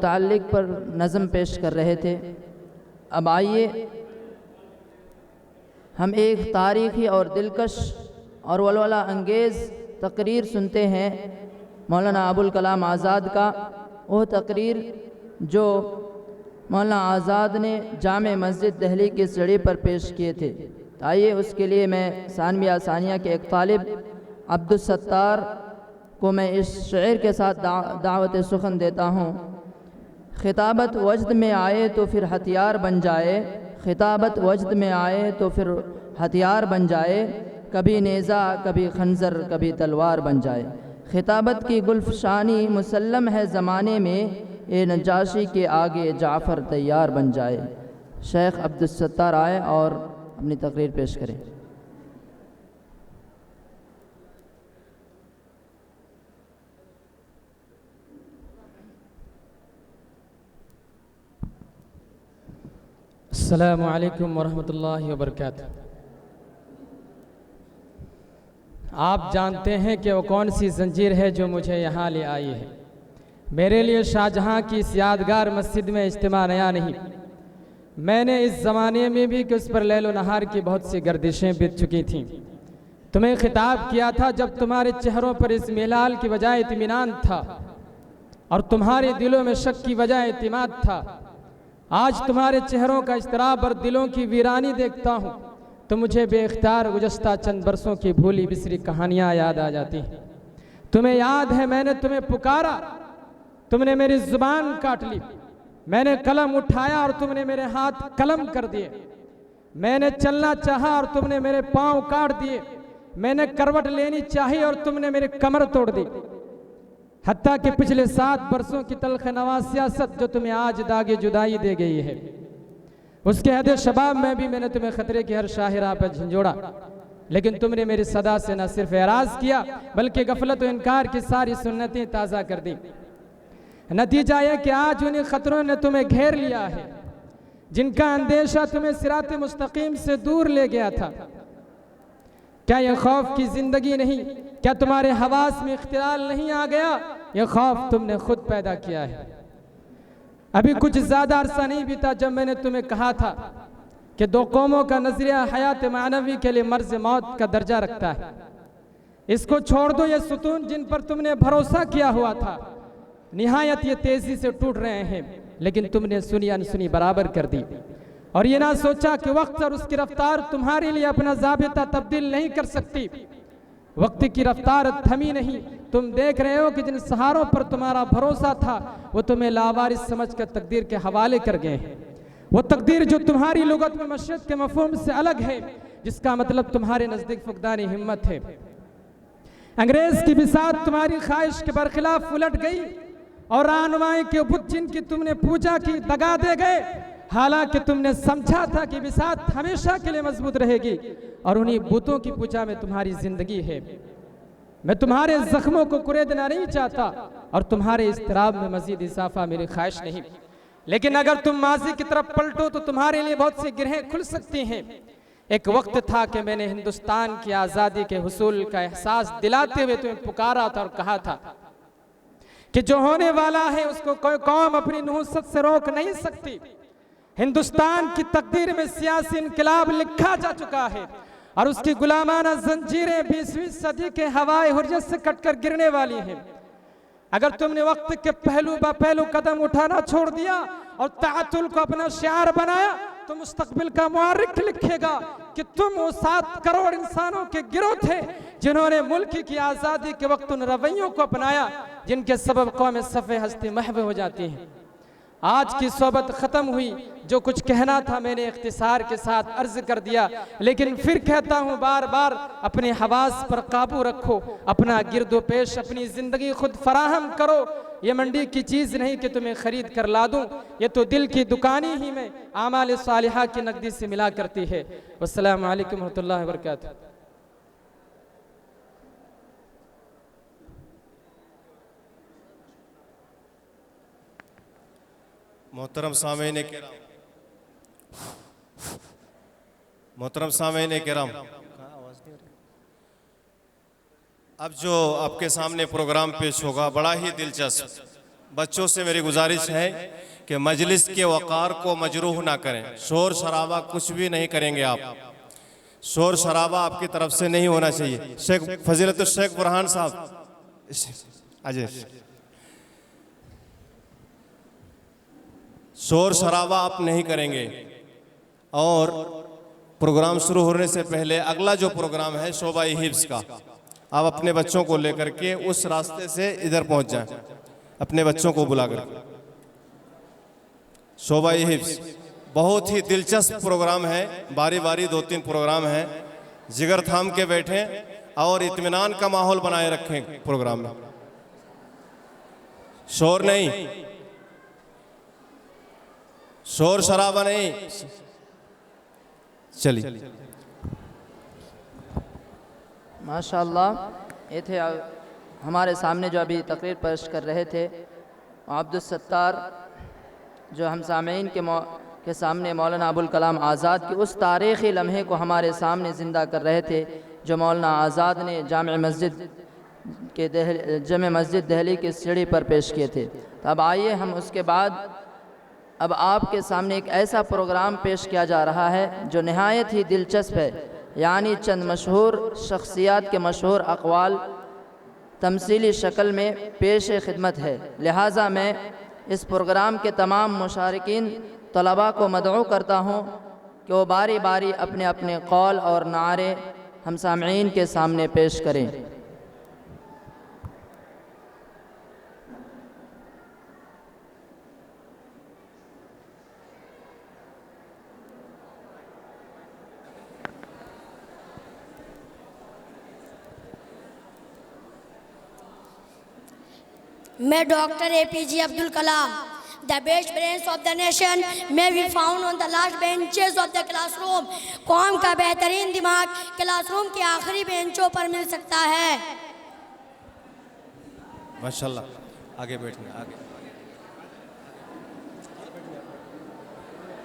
ताल्लिक पर नज़म पेश कर रहे थे। अब आइए हम एक तारीख़ी और दिलकश और वलवला अंगेज़ तकरीर सुनते हैं मौलाना अबुल कलाम आज़ाद का। वह तकरीर जो मौलाना आज़ाद ने जामे मस्जिद दिल्ली की सीढ़ी पर पेश किए थे। आइए उसके लिए मैं सानविया सानिया के एक तालिब अब्दुल सत्तार को मैं इस शेर के साथ दावत सुखन देता हूँ। खिताबत वजद में आए तो फिर हथियार बन जाए, खिताबत वजद में आए तो फिर हथियार बन जाए, कभी नेज़ा कभी खंजर कभी तलवार बन जाए। खिताबत की गुल्फशानी मुसल्लम है ज़माने में, ए नजाशी के आगे जाफ़र तैयार बन जाए। शेख अब्दुल सत्तार आए और अपनी तकरीर पेश करें। अस्सलामु अलैकुम वरहमतुल्लाहि वबरकातुह। आप जानते हैं कि वो कौन सी जंजीर है जो मुझे यहाँ ले आई है। मेरे लिए शाहजहाँ की इस यादगार मस्जिद में इज्तिमा नया नहीं। मैंने इस ज़माने में भी कि उस पर लैलो नहार की बहुत सी गर्दिशें बीत चुकी थीं। तुम्हें खिताब किया था जब तुम्हारे चेहरों पर इस मिलाल की वजह इत्मीनान था और तुम्हारे दिलों में शक की वजह इत्मीनान था। आज तुम्हारे चेहरों का इस्तराब और दिलों की वीरानी देखता हूँ तो मुझे बेख्तियार गुज़श्ता चंद बरसों की भूली बिसरी कहानियाँ याद आ जाती हैं। तुम्हें याद है मैंने तुम्हें पुकारा, तुमने मेरी ज़ुबान काट ली। मैंने कलम उठाया और तुमने मेरे हाथ कलम कर दिए। मैंने चलना चाहा और तुमने मेरे पाँव काट दिए। मैंने करवट लेनी चाहिए और तुमने मेरी कमर तोड़ दी। हत्ता कि पिछले 7 बरसों की तल्ख नवा सियासत जो तुम्हें आज दागे जुदाई दे गई है, उसके हद शबाब में भी मैंने तुम्हें खतरे की हर शाहिरा पर झंझोड़ा, लेकिन तुमने मेरी सदा से न सिर्फ एराज किया बल्कि गफलत और इनकार की सारी सुन्नतें ताज़ा कर दी। नतीजा यह कि आज उन्हीं खतरों ने तुम्हें घेर लिया है जिनका अंदेशा तुम्हें सिरात मुस्तकीम से दूर ले गया था। क्या यह खौफ की जिंदगी नहीं, क्या तुम्हारे हवास में इख्तिलाल नहीं आ गया? यह खौफ तुमने खुद पैदा किया है। अभी कुछ ज़्यादा अरसा नहीं बीता जब मैंने तुम्हें कहा था कि 2 कौमों का नजरिया हयात मानवी के लिए मर्ज मौत का दर्जा रखता है। इसको छोड़ दो, ये सुतून जिन पर तुमने भरोसा किया हुआ था निहायत ये तेजी से टूट रहे हैं, लेकिन तुमने सुनी अनसुनी बराबर कर दी और ये ना सोचा कि वक्त और उसकी रफ्तार तुम्हारे लिए अपना ज़ाबिता तब्दील नहीं कर सकती। वक्त की रफ्तार थमी नहीं। तुम देख रहे हो कि जिन सहारों पर तुम्हारा भरोसा था वो तुम्हें लावारिस समझ कर तकदीर के हवाले कर गए हैं। वो तकदीर जो तुम्हारी लुगत में मशयत के मफहूम से अलग है, जिसका मतलब तुम्हारे नज़दीक फुकदानी हिम्मत है। अंग्रेज की बिसात तुम्हारी ख्वाहिश के बरखिलाफ उलट गई और रानुमाई के बुत जिनकी तुमने पूजा की दगा दे गए। हालांकि तुमने समझा था कि बिसात हमेशा के लिए मजबूत रहेगी और उन्हीं बुतों की पूजा में तुम्हारी जिंदगी है। मैं तुम्हारे जख्मों को कुरेदना नहीं चाहता और तुम्हारे इस्तराब में मजीद इजाफा मेरी ख्वाहिश नहीं, लेकिन अगर तुम माजी की तरफ पलटो तो तुम्हारे लिए बहुत सी गिरहें खुल सकती हैं। एक वक्त था कि मैंने हिंदुस्तान की आज़ादी के हुसूल का एहसास दिलाते हुए तुम्हें पुकारा था और कहा था कि जो होने वाला है उसको कोई कौम अपनी नहुसत से रोक नहीं सकती। हिंदुस्तान की तकदीर में सियासी इनकलाब लिखा जा चुका है और उसकी गुलामाना जंजीरें 20वीं सदी के हवाए हुर्रियत से कटकर गिरने वाली हैं। अगर तुमने वक्त के पहलू ब पहलू कदम उठाना छोड़ दिया और तातुल को अपना शियार बनाया तो मुस्तकबिल का मुआर्रिख लिखेगा कि तुम वो 7 करोड़ इंसानों के गिरोह थे जिन्होंने मुल्क की आज़ादी के वक्त उन रवैयों को अपनाया जिनके सबब कौमें सफ़े हस्ती महव हो जाती हैं। आज की सोबत ख़त्म हुई, जो कुछ कहना था मैंने इख्तिसार के साथ अर्ज कर दिया, लेकिन फिर कहता हूँ बार बार अपने हवास पर काबू रखो, अपना गिरदो पेश अपनी ज़िंदगी खुद फराहम करो। ये मंडी की चीज़ नहीं कि तुम्हें ख़रीद कर ला दूँ, ये तो दिल की दुकानी ही में आमाल सालिहा की नकदी से मिला करती है। वस्सलामु अलैकुम रहमतुल्लाहि व बरकातुहू। मोहतरम सामईन किराम, मोहतरम सामईन किराम, अब जो आपके सामने प्रोग्राम पेश होगा बड़ा ही दिलचस्प बच्चों से मेरी गुजारिश है कि मजलिस के वक़ार को मजरूह ना करें। शोर शराबा कुछ भी नहीं करेंगे आप, शोर शराबा आपकी तरफ से नहीं होना चाहिए। शेख फजीलत शेख बुरहान साहब अजय, शोर शराबा आप नहीं करेंगे। और प्रोग्राम शुरू होने से पहले अगला जो प्रोग्राम है शोबाई हिफ्स का, आप अपने बच्चों को लेकर के उस रास्ते से इधर पहुंच जाएं, अपने बच्चों को बुलाकर। शोबाई हिफ्स बहुत ही दिलचस्प प्रोग्राम है, बारी बारी 2-3 प्रोग्राम है। जिगर थाम के बैठें और इत्मीनान का माहौल बनाए रखें प्रोग्राम में, शोर नहीं, शोर शराबा नहीं। चलिए माशाअल्लाह, ये थे हमारे सामने जो अभी तकरीर पेश कर रहे थे अब्दुल सत्तार, जो हम सामीन के सामने मौलाना अबुल कलाम आज़ाद की उस तारीख़ी लम्हे को हमारे सामने ज़िंदा कर रहे थे जो मौलाना आज़ाद ने जामे मस्जिद दिल्ली की सीढ़ी पर पेश किए थे। तो अब आइए हम उसके बाद अब आपके सामने एक ऐसा प्रोग्राम पेश किया जा रहा है जो नहायत ही दिलचस्प है, यानी चंद मशहूर शख्सियात के मशहूर अक़वाल तमसीली शक्ल में पेश खिदमत है। लिहाजा मैं इस प्रोग्राम के तमाम मुशारिकीन तलबा को मदऊ करता हूँ कि वो बारी बारी अपने अपने कौल और नारे हम सामीन के सामने पेश करें। मैं doctor APJ Abdul Kalam, the best brains of the nation may be found on the last benches of the classroom। कौम का बेहतरीन दिमाग क्लासरूम के आखिरी बेंचों पर मिल सकता है। माशाल्लाह, आगे बैठना, आगे।